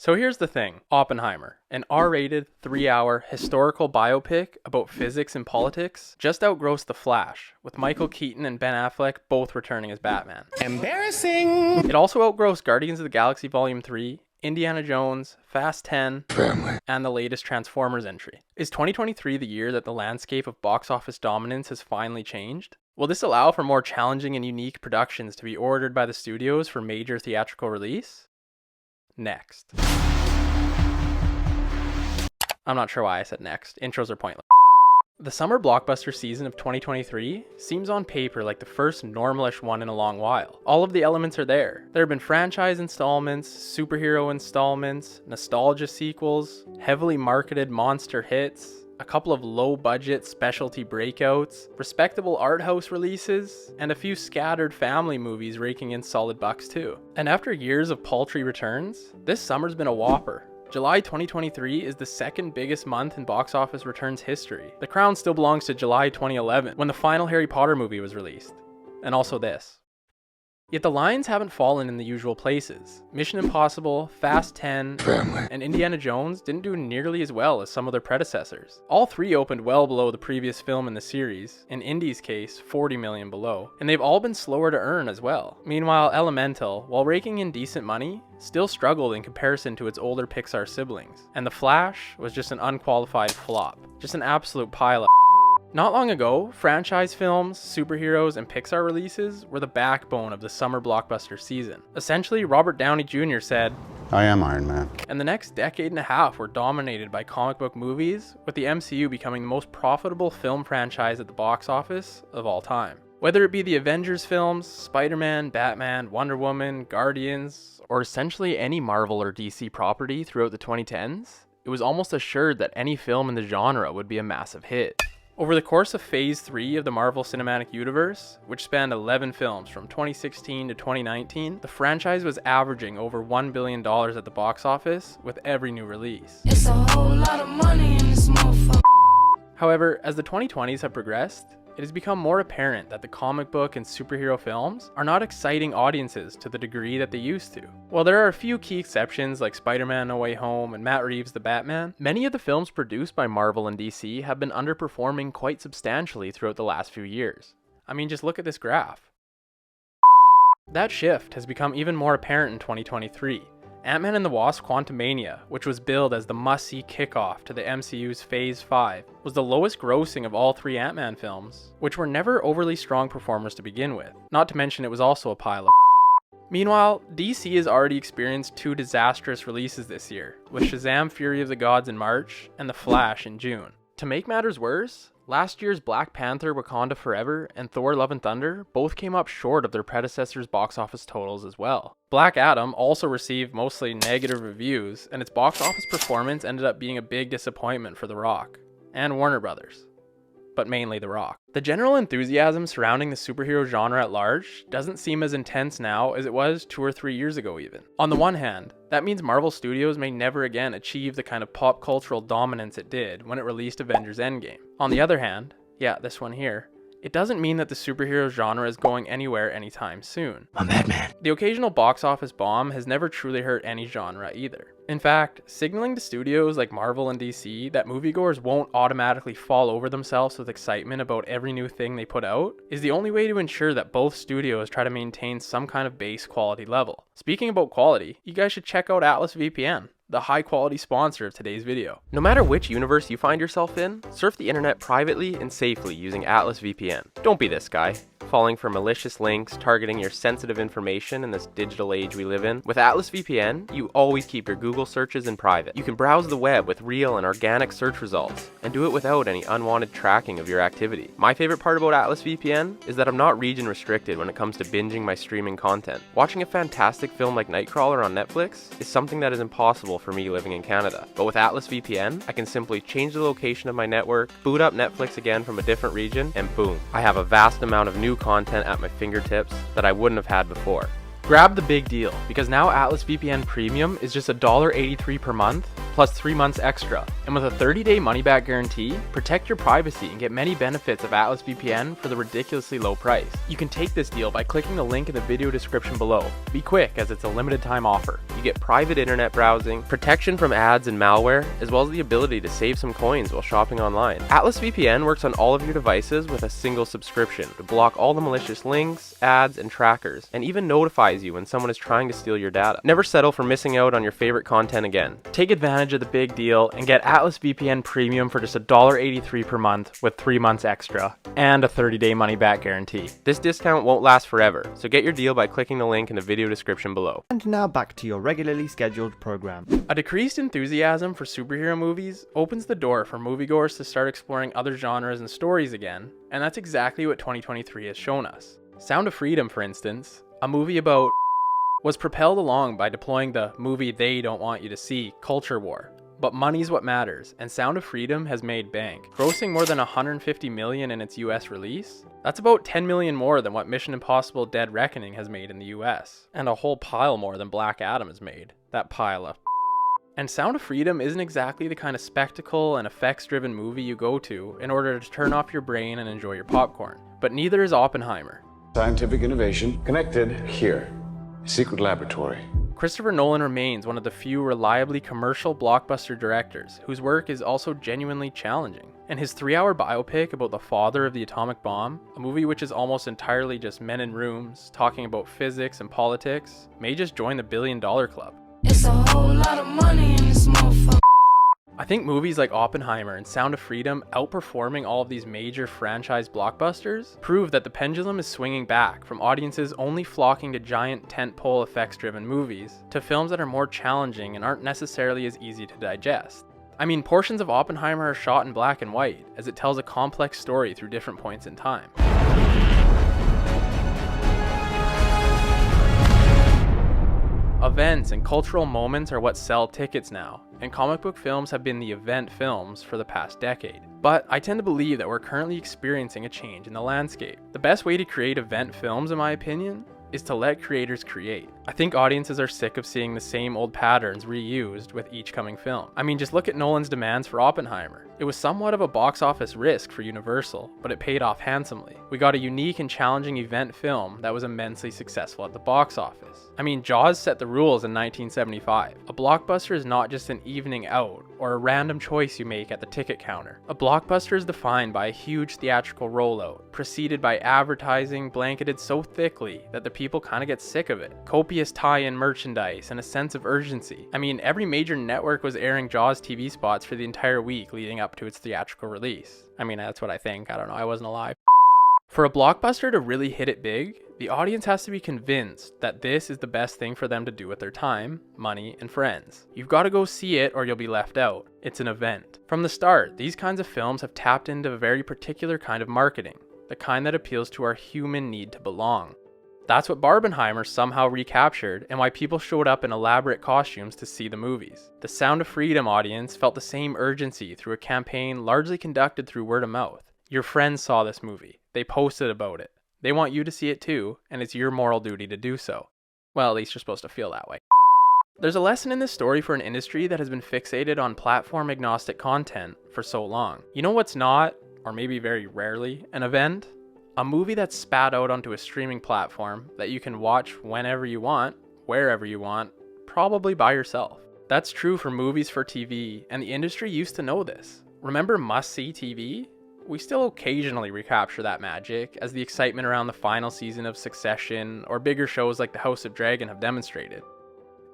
So here's the thing, Oppenheimer, an R-rated, 3-hour historical biopic about physics and politics, just outgrossed The Flash, with Michael Keaton and Ben Affleck both returning as Batman. Embarrassing! It also outgrossed Guardians of the Galaxy Volume 3, Indiana Jones, Fast 10, Family. and the latest Transformers entry. Is 2023 the year that the landscape of box office dominance has finally changed? Will this allow for more challenging and unique productions to be ordered by the studios for major theatrical release? Next. I'm not sure why I said next. Intros are pointless. The summer blockbuster season of 2023 seems on paper like the first normalish one in a long while. All of the elements are there. There have been franchise installments, superhero installments, nostalgia sequels, heavily marketed monster hits, a couple of low-budget specialty breakouts, respectable art house releases, and a few scattered family movies raking in solid bucks too. And after years of paltry returns, this summer's been a whopper. July 2023 is the second biggest month in box office returns history. The crown still belongs to July 2011, when the final Harry Potter movie was released. And also this. Yet the lines haven't fallen in the usual places. Mission Impossible, Fast 10, Family. and Indiana Jones didn't do nearly as well as some of their predecessors. All three opened well below the previous film in the series, in Indy's case, 40 million below, and they've all been slower to earn as well. Meanwhile, Elemental, while raking in decent money, still struggled in comparison to its older Pixar siblings. And The Flash was just an unqualified flop. Just an absolute pile of Not long ago, franchise films, superheroes, and Pixar releases were the backbone of the summer blockbuster season. Essentially, Robert Downey Jr. said, I am Iron Man. and the next decade and a half were dominated by comic book movies, with the MCU becoming the most profitable film franchise at the box office of all time. Whether it be the Avengers films, Spider-Man, Batman, Wonder Woman, Guardians, or essentially any Marvel or DC property throughout the 2010s, it was almost assured that any film in the genre would be a massive hit. Over the course of Phase 3 of the Marvel Cinematic Universe, which spanned 11 films from 2016 to 2019, the franchise was averaging over $1 billion at the box office with every new release. It's a whole lot of money in this motherfucker. However, as the 2020s have progressed, it has become more apparent that the comic book and superhero films are not exciting audiences to the degree that they used to. While there are a few key exceptions like Spider-Man No Way Home and Matt Reeves' The Batman, many of the films produced by Marvel and DC have been underperforming quite substantially throughout the last few years. I mean, just look at this graph. That shift has become even more apparent in 2023. Ant-Man and the Wasp: Quantumania, which was billed as the must-see kickoff to the MCU's Phase 5, was the lowest grossing of all three Ant-Man films, which were never overly strong performers to begin with. Not to mention it was also a pile of Meanwhile, DC has already experienced two disastrous releases this year, with Shazam: Fury of the Gods in March and The Flash in June. To make matters worse, last year's Black Panther: Wakanda Forever and Thor: Love and Thunder both came up short of their predecessors' box office totals as well. Black Adam also received mostly negative reviews, and its box office performance ended up being a big disappointment for The Rock and Warner Brothers, but mainly The Rock. The general enthusiasm surrounding the superhero genre at large doesn't seem as intense now as it was 2 or 3 years ago even. On the one hand, that means Marvel Studios may never again achieve the kind of pop cultural dominance it did when it released Avengers Endgame. On the other hand, yeah, this one here, it doesn't mean that the superhero genre is going anywhere anytime soon. I'm Batman. The occasional box office bomb has never truly hurt any genre either. In fact, signaling to studios like Marvel and DC that moviegoers won't automatically fall over themselves with excitement about every new thing they put out is the only way to ensure that both studios try to maintain some kind of base quality level. Speaking about quality, you guys should check out Atlas VPN, the high quality sponsor of today's video. No matter which universe you find yourself in, surf the internet privately and safely using Atlas VPN. Don't be this guy, falling for malicious links targeting your sensitive information in this digital age we live in. With Atlas VPN, you always keep your Google searches in private. You can browse the web with real and organic search results, and do it without any unwanted tracking of your activity. My favorite part about Atlas VPN is that I'm not region restricted when it comes to binging my streaming content. Watching a fantastic film like Nightcrawler on Netflix is something that is impossible for me living in Canada. But with Atlas VPN, I can simply change the location of my network, boot up Netflix again from a different region, and boom, I have a vast amount of new content at my fingertips that I wouldn't have had before. Grab the big deal, because now Atlas VPN Premium is just $1.83 per month, plus 3 months extra. And with a 30-day money-back guarantee, protect your privacy and get many benefits of Atlas VPN for the ridiculously low price. You can take this deal by clicking the link in the video description below. Be quick, as it's a limited time offer. You get private internet browsing, protection from ads and malware, as well as the ability to save some coins while shopping online. Atlas VPN works on all of your devices with a single subscription to block all the malicious links, ads, and trackers, and even notifies you when someone is trying to steal your data. Never settle for missing out on your favorite content again. Take advantage of the big deal and get Atlas VPN Premium for just $1.83 per month with 3 months extra and a 30-day money-back guarantee. This discount won't last forever, so get your deal by clicking the link in the video description below. And now back to your regularly scheduled program. A decreased enthusiasm for superhero movies opens the door for moviegoers to start exploring other genres and stories again, and that's exactly what 2023 has shown us. Sound of Freedom, for instance, a movie about was propelled along by deploying the movie they don't want you to see culture war. But money's what matters, and Sound of Freedom has made bank, grossing more than $150 million in its US release. That's about $10 million more than what Mission Impossible Dead Reckoning has made in the US, and a whole pile more than Black Adam has made. That pile of And Sound of Freedom isn't exactly the kind of spectacle and effects-driven movie you go to in order to turn off your brain and enjoy your popcorn. But neither is Oppenheimer. Scientific innovation connected here. Secret laboratory. Christopher Nolan remains one of the few reliably commercial blockbuster directors whose work is also genuinely challenging. And his 3-hour biopic about the father of the atomic bomb, a movie which is almost entirely just men in rooms talking about physics and politics, may just join the $1 billion club. It's a whole lot of money in this motherfucker. I think movies like Oppenheimer and Sound of Freedom outperforming all of these major franchise blockbusters prove that the pendulum is swinging back from audiences only flocking to giant tentpole effects-driven movies to films that are more challenging and aren't necessarily as easy to digest. I mean, portions of Oppenheimer are shot in black and white, as it tells a complex story through different points in time. Events and cultural moments are what sell tickets now, and comic book films have been the event films for the past decade. But I tend to believe that we're currently experiencing a change in the landscape. The best way to create event films, in my opinion, is to let creators create. I think audiences are sick of seeing the same old patterns reused with each coming film. I mean, just look at Nolan's demands for Oppenheimer. It was somewhat of a box office risk for Universal, but it paid off handsomely. We got a unique and challenging event film that was immensely successful at the box office. I mean, Jaws set the rules in 1975. A blockbuster is not just an evening out or a random choice you make at the ticket counter. A blockbuster is defined by a huge theatrical rollout, preceded by advertising blanketed so thickly that the people kind of get sick of it. Copious tie-in merchandise and a sense of urgency. I mean, every major network was airing Jaws TV spots for the entire week leading up to its theatrical release. I mean, that's what I think. I don't know. I wasn't alive. For a blockbuster to really hit it big, the audience has to be convinced that this is the best thing for them to do with their time, money, and friends. You've got to go see it or you'll be left out. It's an event. From the start, these kinds of films have tapped into a very particular kind of marketing, the kind that appeals to our human need to belong. That's what Barbenheimer somehow recaptured and why people showed up in elaborate costumes to see the movies. The Sound of Freedom audience felt the same urgency through a campaign largely conducted through word of mouth. Your friends saw this movie. They posted about it. They want you to see it too, and it's your moral duty to do so. Well, at least you're supposed to feel that way. There's a lesson in this story for an industry that has been fixated on platform-agnostic content for so long. You know what's not, or maybe very rarely, an event? A movie that's spat out onto a streaming platform that you can watch whenever you want, wherever you want, probably by yourself. That's true for movies for TV, and the industry used to know this. Remember must-see TV? We still occasionally recapture that magic, as the excitement around the final season of Succession or bigger shows like The House of Dragon have demonstrated.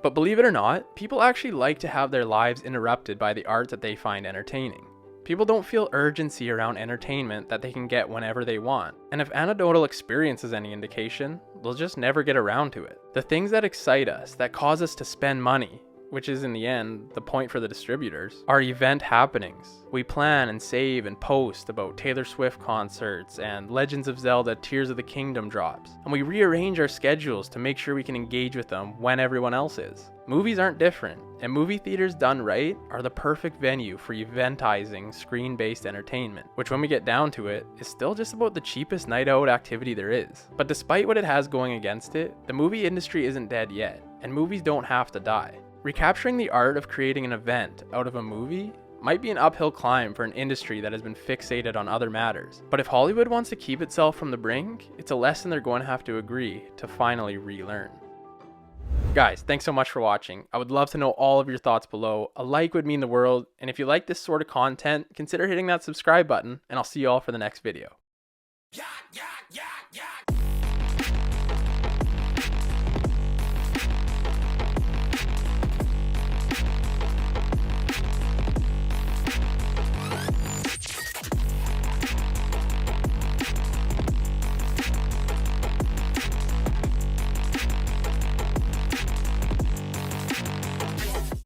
But believe it or not, people actually like to have their lives interrupted by the art that they find entertaining. People don't feel urgency around entertainment that they can get whenever they want. And if anecdotal experience is any indication, they'll just never get around to it. The things that excite us, that cause us to spend money, which is in the end the point for the distributors, are event happenings. We plan and save and post about Taylor Swift concerts and Legends of Zelda Tears of the Kingdom drops, and we rearrange our schedules to make sure we can engage with them when everyone else is. Movies aren't different, and movie theaters done right are the perfect venue for eventizing screen-based entertainment, which when we get down to it, is still just about the cheapest night out activity there is. But despite what it has going against it, the movie industry isn't dead yet, and movies don't have to die. Recapturing the art of creating an event out of a movie might be an uphill climb for an industry that has been fixated on other matters. But if Hollywood wants to keep itself from the brink, it's a lesson they're going to have to agree to finally relearn. Guys, thanks so much for watching. I would love to know all of your thoughts below. A like would mean the world, and if you like this sort of content, consider hitting that subscribe button, and I'll see you all for the next video.